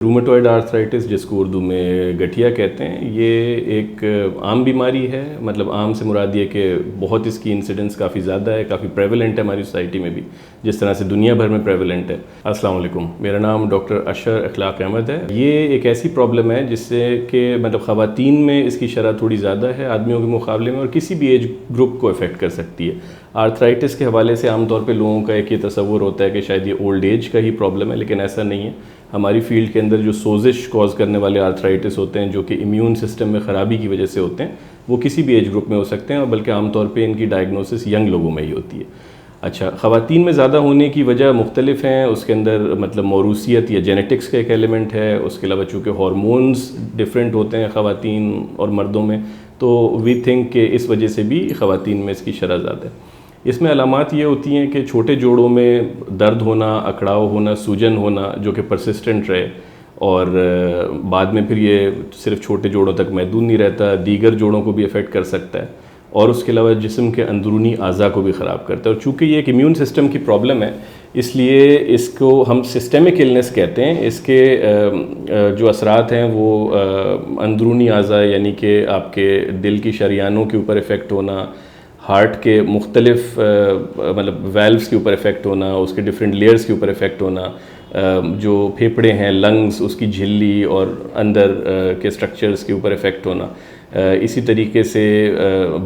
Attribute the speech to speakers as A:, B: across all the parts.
A: رومیٹوئڈ arthritis جس کو اردو میں گٹھیا کہتے ہیں، یہ ایک عام بیماری ہے. مطلب عام سے مراد یہ کہ بہت اس کی انسیڈنس کافی زیادہ ہے، کافی پریولنٹ ہے ہماری سوسائٹی میں بھی، جس طرح سے دنیا بھر میں پریولنٹ ہے. السلام علیکم، میرا نام ڈاکٹر اشر اخلاق احمد ہے. یہ ایک ایسی پرابلم ہے جس سے کہ مطلب خواتین میں اس کی شرح تھوڑی زیادہ ہے آدمیوں کے مقابلے میں، اور کسی بھی ایج گروپ کو افیکٹ کر سکتی ہے. آرتھرائٹس کے حوالے سے عام طور پہ لوگوں کا ایک یہ تصور ہوتا ہے کہ شاید یہ اولڈ ایج کا ہی پرابلم ہے، لیکن ایسا نہیں ہے. ہماری فیلڈ کے اندر جو سوزش کاز کرنے والے آرتھرائٹس ہوتے ہیں، جو کہ امیون سسٹم میں خرابی کی وجہ سے ہوتے ہیں، وہ کسی بھی ایج گروپ میں ہو سکتے ہیں، اور بلکہ عام طور پہ ان کی ڈائگنوسس ینگ لوگوں میں ہی ہوتی ہے. اچھا، خواتین میں زیادہ ہونے کی وجہ مختلف ہیں. اس کے اندر مطلب موروثیت یا جینیٹکس کا ایک ایلیمنٹ ہے. اس کے علاوہ چونکہ ہارمونز ڈفرینٹ ہوتے ہیں خواتین اور مردوں میں، تو وی تھنک کہ اس وجہ سے بھی خواتین میں اس کی شرح زیادہ ہے. اس میں علامات یہ ہوتی ہیں کہ چھوٹے جوڑوں میں درد ہونا، اکڑاؤ ہونا، سوجن ہونا جو کہ پرسسٹنٹ رہے، اور بعد میں پھر یہ صرف چھوٹے جوڑوں تک محدود نہیں رہتا، دیگر جوڑوں کو بھی افیکٹ کر سکتا ہے، اور اس کے علاوہ جسم کے اندرونی اعضاء کو بھی خراب کرتا ہے. اور چونکہ یہ ایک امیون سسٹم کی پرابلم ہے، اس لیے اس کو ہم سسٹمک النس کہتے ہیں. اس کے جو اثرات ہیں وہ اندرونی اعضاء، یعنی کہ آپ کے دل کی شریانوں کے اوپر افیکٹ ہونا، ہارٹ کے مختلف مطلب ویلوز کے اوپر افیکٹ ہونا، اس کے ڈفرینٹ لیئرز کے اوپر افیکٹ ہونا، جو پھیپھڑے ہیں، لنگز، اس کی جھلی اور اندر کے سٹرکچرز کے اوپر افیکٹ ہونا. اسی طریقے سے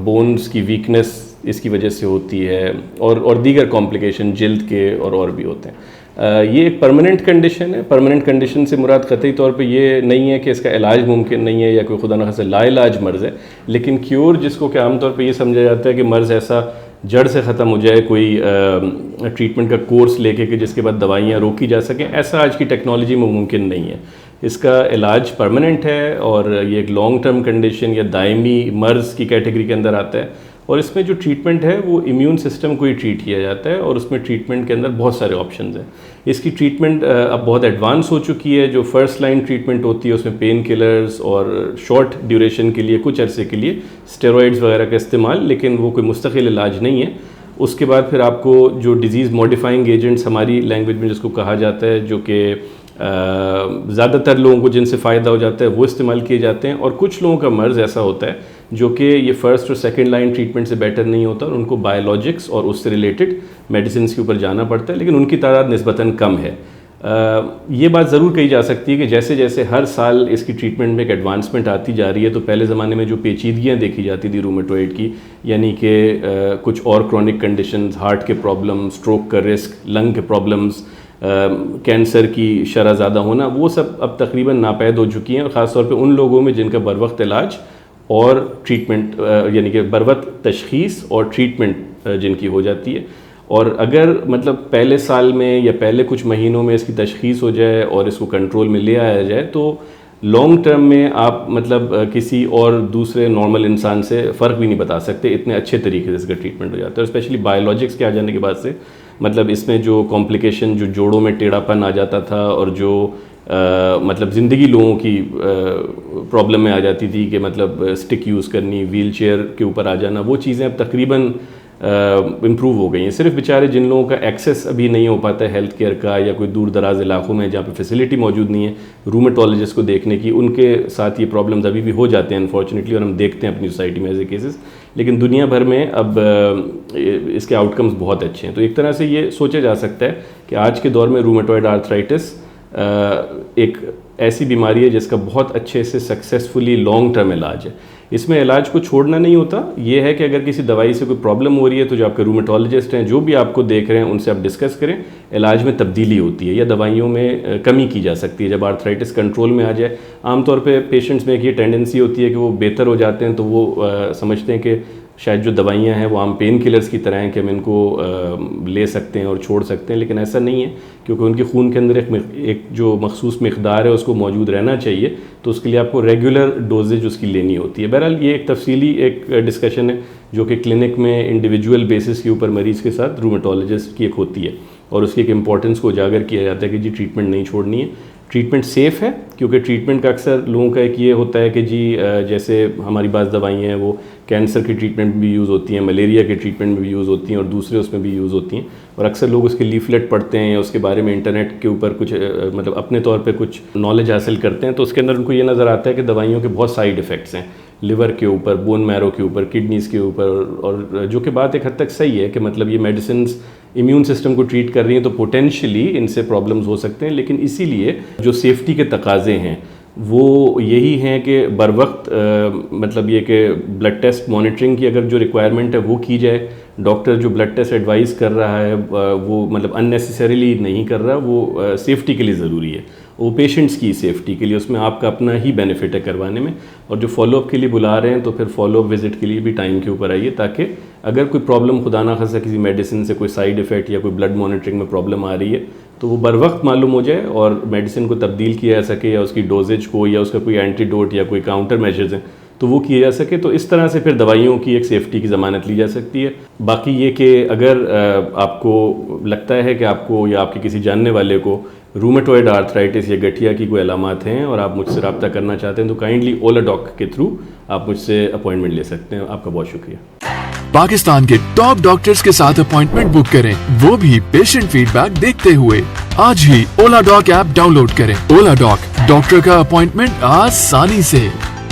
A: بونز کی ویکنس اس کی وجہ سے ہوتی ہے، اور دیگر کمپلیکیشن جلد کے اور بھی ہوتے ہیں. یہ ایک پرماننٹ کنڈیشن ہے. پرماننٹ کنڈیشن سے مراد قطعی طور پہ یہ نہیں ہے کہ اس کا علاج ممکن نہیں ہے یا کوئی خدا نخواستہ لا علاج مرض ہے، لیکن کیور جس کو کہ عام طور پہ یہ سمجھا جاتا ہے کہ مرض ایسا جڑ سے ختم ہو جائے، کوئی ٹریٹمنٹ کا کورس لے کے کہ جس کے بعد دوائیاں روکی جا سکیں، ایسا آج کی ٹیکنالوجی میں ممکن نہیں ہے. اس کا علاج پرماننٹ ہے، اور یہ ایک لانگ ٹرم کنڈیشن یا دائمی مرض کی کیٹیگری کے اندر آتا ہے. اور اس میں جو ٹریٹمنٹ ہے وہ امیون سسٹم کو ہی ٹریٹ کیا جاتا ہے، اور اس میں ٹریٹمنٹ کے اندر بہت سارے آپشنز ہیں. اس کی ٹریٹمنٹ اب بہت ایڈوانس ہو چکی ہے. جو فرسٹ لائن ٹریٹمنٹ ہوتی ہے اس میں پین کلرز اور شارٹ ڈیوریشن کے لیے کچھ عرصے کے لیے اسٹیرائڈز وغیرہ کا استعمال، لیکن وہ کوئی مستقل علاج نہیں ہے. اس کے بعد پھر آپ کو جو ڈیزیز موڈیفائنگ ایجنٹس ہماری لینگویج میں جس کو کہا جاتا ہے، جو کہ زیادہ تر لوگوں کو جن سے فائدہ ہو جاتا ہے، وہ استعمال کیے جاتے ہیں. اور کچھ لوگوں کا مرض ایسا ہوتا ہے جو کہ یہ فرسٹ اور سیکنڈ لائن ٹریٹمنٹ سے بیٹر نہیں ہوتا، اور ان کو بایولوجکس اور اس سے ریلیٹڈ میڈیسنس کے اوپر جانا پڑتا ہے، لیکن ان کی تعداد نسبتاً کم ہے. یہ بات ضرور کہی جا سکتی ہے کہ جیسے جیسے ہر سال اس کی ٹریٹمنٹ میں ایک ایڈوانسمنٹ آتی جا رہی ہے، تو پہلے زمانے میں جو پیچیدگیاں دیکھی جاتی تھی رومیٹوئڈ کی، یعنی کہ کچھ اور کرونک کنڈیشنز، ہارٹ کے پرابلم، اسٹروک کا رسک، لنگ کے پرابلمز، کینسر کی شرح زیادہ ہونا، وہ سب اب تقریباً ناپید ہو چکی ہیں. اور خاص طور پہ ان لوگوں میں جن کا بروقت علاج اور ٹریٹمنٹ، یعنی کہ بروقت تشخیص اور ٹریٹمنٹ جن کی ہو جاتی ہے. اور اگر مطلب پہلے سال میں یا پہلے کچھ مہینوں میں اس کی تشخیص ہو جائے اور اس کو کنٹرول میں لے آیا جائے، تو لانگ ٹرم میں آپ مطلب کسی اور دوسرے نارمل انسان سے فرق بھی نہیں بتا سکتے، اتنے اچھے طریقے سے اس کا ٹریٹمنٹ ہو جاتا ہے. اور اسپیشلی بایولوجکس کے آ جانے کے بعد سے مطلب اس میں جو کمپلیکیشن، جو جوڑوں میں ٹیڑھا پن آ جاتا تھا، اور جو مطلب زندگی لوگوں کی پرابلم میں آ جاتی تھی کہ مطلب اسٹک یوز کرنی، ویل چیئر کے اوپر آ جانا، وہ چیزیں اب تقریباً امپروو ہو گئی ہیں. صرف بیچارے جن لوگوں کا ایکسیس ابھی نہیں ہو پاتا ہے ہیلتھ کیئر کا، یا کوئی دور دراز علاقوں میں جہاں پہ فیسلٹی موجود نہیں ہے رومیٹولوجسٹ کو دیکھنے کی، ان کے ساتھ یہ پرابلمز ابھی بھی ہو جاتے ہیں انفارچونیٹلی، اور ہم دیکھتے ہیں اپنی سوسائٹی میں ایسے کیسز. لیکن دنیا بھر میں اب اس کے آؤٹ کمز بہت اچھے ہیں. تو ایک طرح سے یہ سوچا جا سکتا ہے کہ آج کے دور میں رومیٹوئڈ آرتھرائٹس ایک ایسی بیماری ہے جس کا بہت اچھے سے سکسیسفلی لانگ ٹرم علاج ہے. اس میں علاج کو چھوڑنا نہیں ہوتا. یہ ہے کہ اگر کسی دوائی سے کوئی پرابلم ہو رہی ہے تو جو آپ کے رومیٹولوجسٹ ہیں، جو بھی آپ کو دیکھ رہے ہیں، ان سے آپ ڈسکس کریں. علاج میں تبدیلی ہوتی ہے یا دوائیوں میں کمی کی جا سکتی ہے جب آرتھرائٹس کنٹرول میں آ جائے. عام طور پہ پیشنٹس میں ایک یہ ٹینڈنسی ہوتی ہے کہ وہ بہتر ہو جاتے ہیں تو وہ سمجھتے ہیں کہ شاید جو دوائیاں ہیں وہ عام پین کلرز کی طرح ہیں کہ ہم ان کو لے سکتے ہیں اور چھوڑ سکتے ہیں، لیکن ایسا نہیں ہے، کیونکہ ان کی خون کے اندر ایک جو مخصوص مقدار ہے اس کو موجود رہنا چاہیے. تو اس کے لیے آپ کو ریگولر ڈوزیج اس کی لینی ہوتی ہے. بہرحال یہ ایک تفصیلی ایک ڈسکشن ہے جو کہ کلینک میں انڈیویجول بیسس کے اوپر مریض کے ساتھ رومیٹولوجسٹ کی ایک ہوتی ہے، اور اس کی ایک امپورٹنس کو اجاگر کیا جاتا ہے کہ جی ٹریٹمنٹ نہیں چھوڑنی ہے. ٹریٹمنٹ سیف ہے، کیونکہ ٹریٹمنٹ کا اکثر لوگوں کا ایک یہ ہوتا ہے کہ جی جیسے ہماری بعض دوائیاں ہیں وہ کینسر کی ٹریٹمنٹ میں بھی یوز ہوتی ہیں، ملیریا کے ٹریٹمنٹ میں بھی یوز ہوتی ہیں، اور دوسرے اس میں بھی یوز ہوتی ہیں، اور اکثر لوگ اس کے لیفلیٹ پڑھتے ہیں یا اس کے بارے میں انٹرنیٹ کے اوپر کچھ مطلب اپنے طور پہ کچھ نالج حاصل کرتے ہیں، تو اس کے اندر ان کو یہ نظر آتا ہے کہ دوائیوں کے بہت سائیڈ ایفیکٹس ہیں، لیور کے اوپر، بون میرو کے اوپر، کڈنیز کے اوپر، اور جو کہ بات ایک حد تک صحیح ہے کہ مطلب یہ میڈیسنز امیون سسٹم کو ٹریٹ کر رہی ہیں تو پوٹینشلی ان سے پرابلمز ہو سکتے ہیں، لیکن اسی لیے جو سیفٹی کے تقاضے ہیں وہ یہی ہیں کہ بر وقت مطلب یہ کہ بلڈ ٹیسٹ مانیٹرنگ کی اگر جو ریکوائرمنٹ ہے وہ کی جائے، ڈاکٹر جو بلڈ ٹیسٹ ایڈوائز کر رہا ہے وہ مطلب ان نیسیسریلی نہیں کر رہا، وہ سیفٹی کے لیے ضروری ہے، وہ پیشنٹس کی سیفٹی کے لیے، اس میں آپ کا اپنا ہی بینیفٹ ہے کروانے میں، اور جو فالو اپ کے لیے بلا رہے ہیں تو پھر فالو اپ وزٹ کے لیے بھی ٹائم کے اوپر آئیے، تاکہ اگر کوئی پرابلم خدا نہ خاصہ کسی میڈیسن سے کوئی سائیڈ ایفیکٹ یا کوئی بلڈ مانیٹرنگ میں پرابلم آ رہی ہے تو وہ بر وقت معلوم ہو جائے اور میڈیسن کو تبدیل کیا جا سکے، یا اس کی ڈوزیج کو، یا اس کا کوئی اینٹی ڈوٹ یا کوئی کاؤنٹر میجرز ہیں تو وہ کیے جا سکے، تو اس طرح سے پھر دوائیوں کی ایک سیفٹی کی ضمانت لی جا سکتی ہے۔ باقی یہ کہ اگر آپ کو لگتا ہے کہ آپ کو یا آپ کے کسی جاننے والے کو رومیٹوئڈ آرتھرائٹس یا گٹھیا کی کوئی علامات ہیں اور آپ مجھ سے رابطہ کرنا چاہتے ہیں تو کائنڈلی اولا ڈاک کے تھرو آپ مجھ سے اپوائنٹمنٹ لے سکتے ہیں۔ آپ کا بہت شکریہ۔
B: پاکستان کے ٹاپ ڈاکٹرز کے ساتھ اپوائنٹمنٹ بک کریں، وہ بھی پیشنٹ فیڈ بیک دیکھتے ہوئے۔ آج ہی اولا ڈاک ایپ ڈاؤن لوڈ کریں۔ اولا ڈاک، ڈاکٹر کا اپوائنٹمنٹ آسانی سے۔